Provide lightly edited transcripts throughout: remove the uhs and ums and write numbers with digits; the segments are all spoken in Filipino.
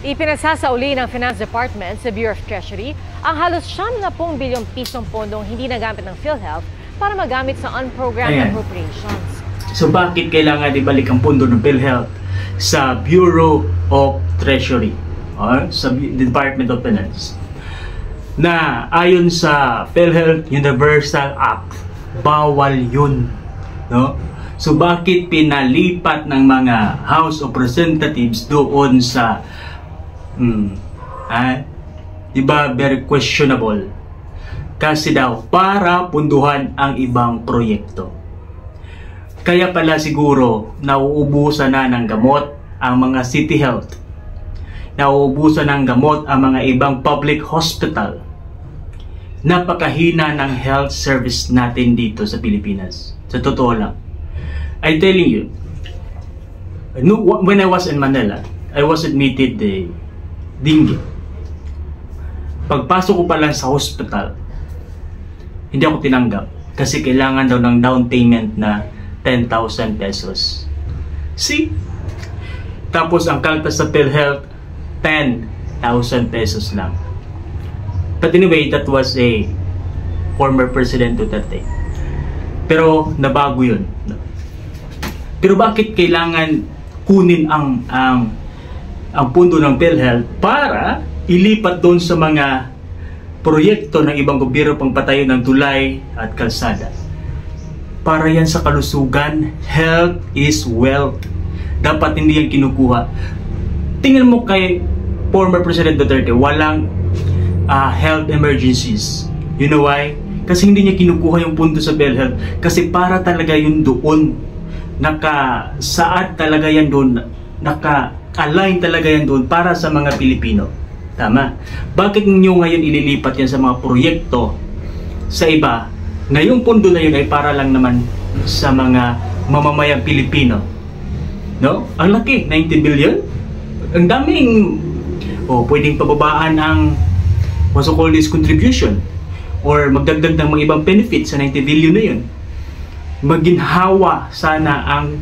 Ipinagsasauli ng Finance Department sa Bureau of Treasury ang halos 70 bilyong pisong pondong hindi nagamit ng PhilHealth para magamit sa unprogrammed appropriations. So bakit kailangan ibalik ang pondo ng PhilHealth sa Bureau of Treasury or sa Department of Finance? Na ayon sa PhilHealth Universal Act, bawal yun, no? So bakit pinalipat ng mga House of Representatives doon sa diba, very questionable? Kasi daw para punduhan ang ibang proyekto. Kaya pala siguro nauubusan na ng gamot ang mga city health. Nauubusan ng gamot ang mga ibang public hospital. Napakahina ng health service natin dito sa Pilipinas. Sa totoo lang. I'm telling you, when I was in Manila, I was admitted Dinggo. Pagpasok ko pa lang sa hospital, hindi ako tinanggap kasi kailangan daw ng down payment na 10,000 pesos. See? Tapos ang kaltas sa PhilHealth, 10,000 pesos lang. But anyway, that was a former President Duterte. Pero nabago yun. Pero bakit kailangan kunin ang pundo ng PhilHealth para ilipat doon sa mga proyekto ng ibang gobyerno pang patayo ng tulay at kalsada? Para yan sa kalusugan. Health is wealth. Dapat hindi yan kinukuha. Tingnan mo kay former President Duterte, walang health emergencies. You know why? Kasi hindi niya kinukuha yung pundo sa PhilHealth. Kasi para talaga yun doon. Nakasaad talaga yan doon. Naka-align talaga yan doon para sa mga Pilipino. Tama? Bakit niyo ngayon ililipat yan sa mga proyekto sa iba? Ngayong pundo na yun ay para lang naman sa mga mamamayang Pilipino. No? Ang laki, 90 billion. Ang daming pwedeng pababaan ang what so called this contribution or magdagdag ng mga ibang benefits sa 90 billion na yun. Maginhawa sana ang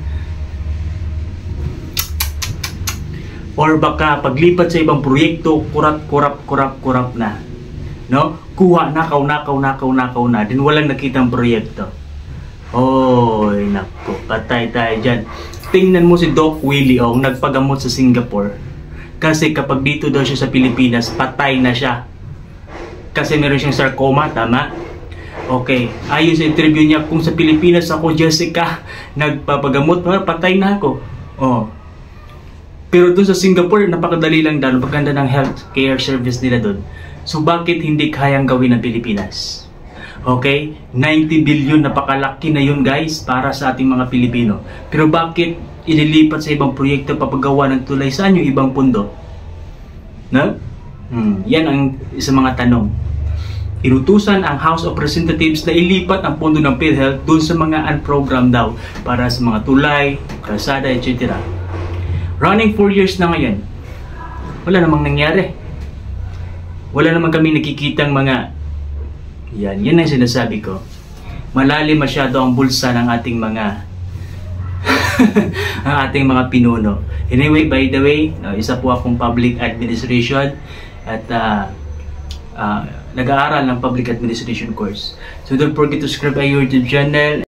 or baka paglipat sa ibang proyekto kurap na, no? Kuha, nakaw na din walang nakitang proyekto. Oy nako, patay tayo dyan. Tingnan mo si Doc Willie Ong, nagpagamot sa Singapore kasi kapag dito daw siya sa Pilipinas patay na siya kasi meron siyang sarcoma. Tama? Okay, ayon sa interview niya, kung sa Pilipinas ako, Jessica, nagpapagamot, patay na ako. Pero doon sa Singapore, napakadali lang daw, napaganda ng health care service nila doon. So bakit hindi kayang gawin ng Pilipinas? Okay, 90 billion, napakalaki na yun guys, para sa ating mga Pilipino. Pero bakit ililipat sa ibang proyekto papagawa ng tulay? Saan yung ibang pundo? No? Yan ang isa mga tanong. Inutusan ang House of Representatives na ilipat ang pondo ng PhilHealth doon sa mga unprogrammed daw para sa mga tulay, kalsada, etc. Running 4 years na ngayon. Wala namang nangyari. Wala namang kami nakikitang mga yan ang sinasabi ko. Malalim masyado ang bulsa ng ating mga ang ating mga pinuno. Anyway, by the way, isa po akong public administration at nag-aaral ng public administration course. So don't forget to subscribe our YouTube channel.